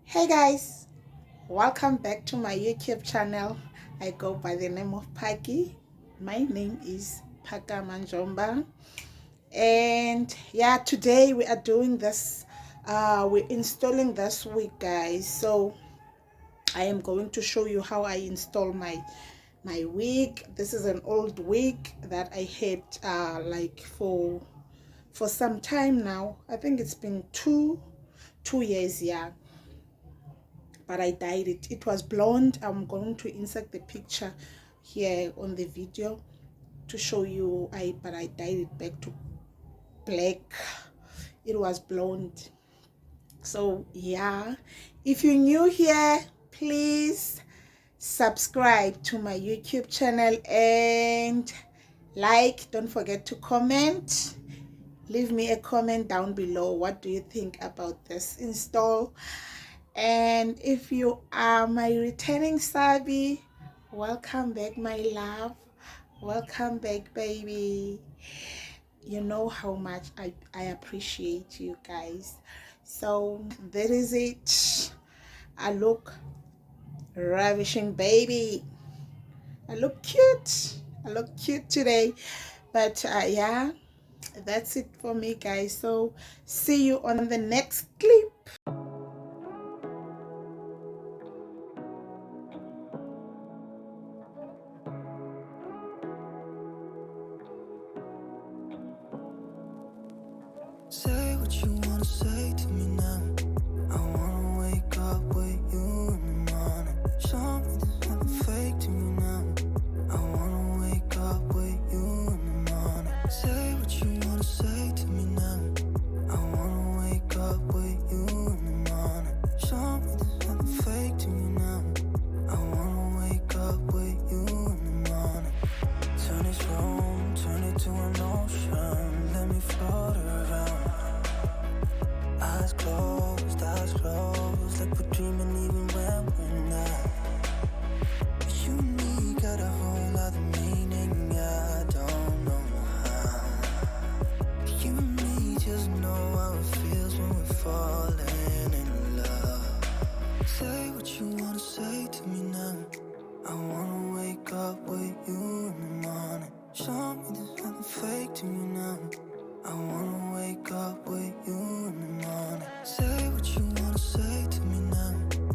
Hey guys, welcome back to my YouTube channel. I go by the name of Pkay. My name is Pkay.N, and yeah, today we are doing this. We're installing this wig, guys. So I am going to show you how I install my wig. This is an old wig that I had like for some time now. I think it's been two years, yeah, but I dyed it. It was blonde. I'm going to insert the picture here on the video to show you. But I dyed it back to black. It was blonde. So yeah, if you're new here, please subscribe to my YouTube channel and don't forget to comment. Leave me a comment down below. What do you think about this install? And if you are my returning subby, welcome back, my love. Welcome back, baby. You know how much I appreciate you guys. So that is it. I look ravishing, baby. I look cute. I look cute today. But yeah, that's it for me, guys. So see you on the next clip. Say what you wanna say to me now. I wanna wake up with you in the morning. Show me there's nothing fake to me now. I wanna wake up with you in the morning. Say what you wanna say to me now. I wanna wake up with you in the morning. Show me there's nothing fake to me now. I wanna wake up with you in the morning. Turn this room, turn it to an ocean. Let me float around. Eyes closed, like we're dreaming even when we're not. You and me got a whole other meaning, I don't know how. You and me just know how it feels when we're falling in love. Say what you wanna say to me now. I wanna wake up with you in the morning. Show me there's nothing fake to me now. I wanna wake up with you in the morning. Say what you wanna say to me now.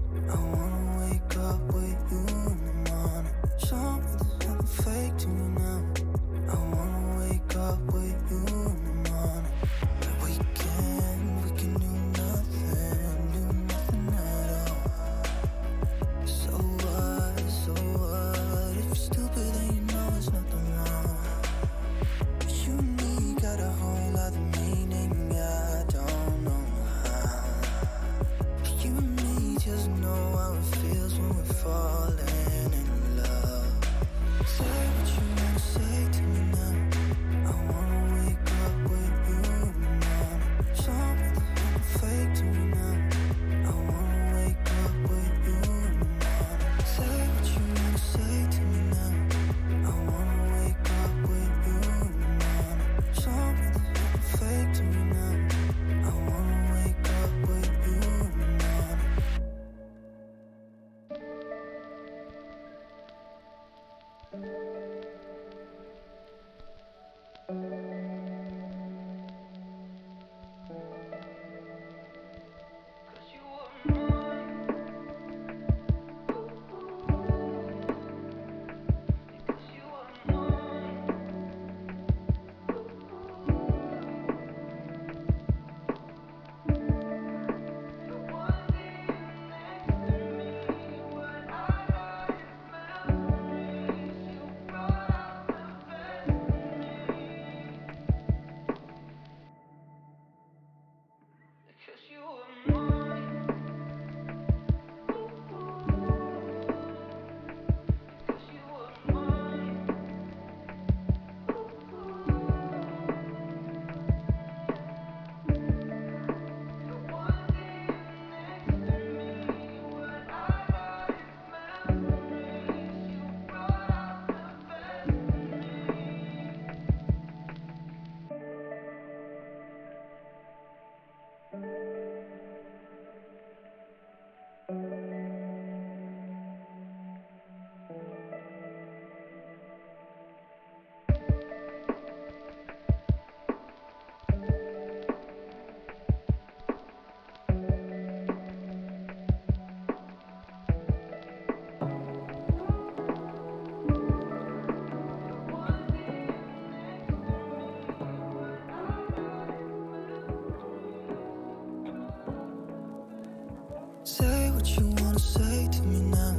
Say what you wanna say to me now.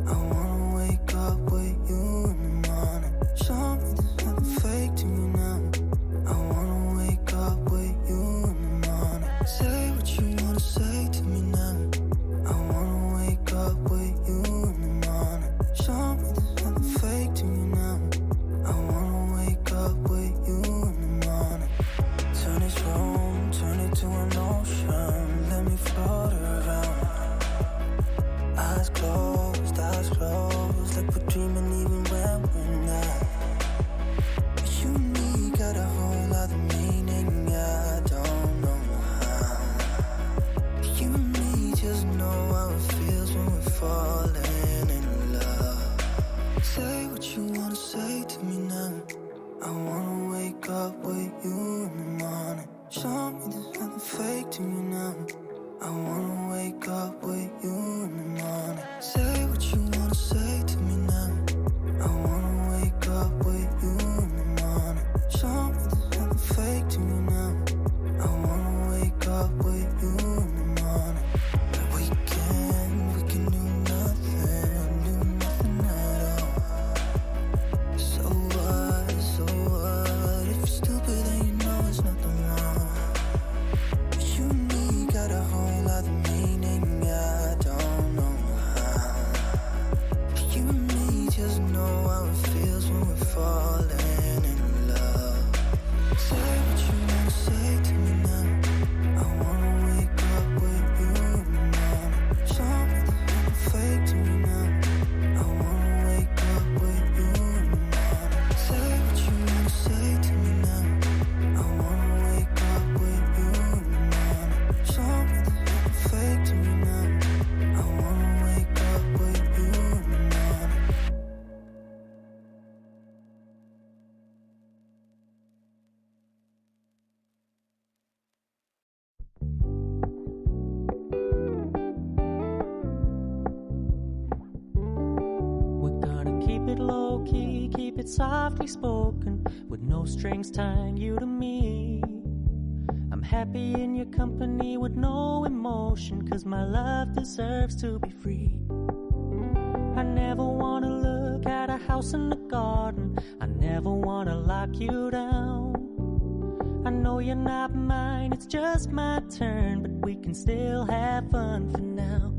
I wanna wake up with you in the morning. Show me there's nothing fake to me now. I wanna wake up with you in the morning. Say what you wanna say to me now. I wanna wake up with you in the morning. Show me there's nothing fake to me now. I wanna wake up with you in the morning. Turn this room, turn it to an ocean. Let me float around. Eyes closed, like we're dreaming even when we're not. You and me got a whole other meaning, I don't know how. You and me just know how it feels when we're falling in love. Say what you wanna say to me now. I wanna wake up with you in the morning. Show me there's nothing fake to me now. I wanna wake up with you in the morning. Say what you wanna say to me now. I wanna wake up with you in the morning. Show me there's nothing fake to me now. I wanna wake up with you in the morning. We can do nothing at all. So what, if you're stupid then you know it's nothing wrong. You and me got a whole other meaning, I don't know how. You and me just know how it feels when we're falling in love. Say what you wanna say to me now. I wanna wake up with you in the morning. Show me there's nothing fake to me now. I wanna wake up with you in the morning. Say what you wanna say to me now. I wanna wake up with you in the morning. Show me there's nothing fake to me now. I wanna wake up with you in the morning. We're gonna keep it low key, keep it softly spoken, with no strings tying you to me. I'm happy in your company with no emotion, 'cause my love deserves to be free. I never wanna look at a house in the garden, I never wanna lock you down. I know you're not mine, it's just my turn, but we can still have fun for now.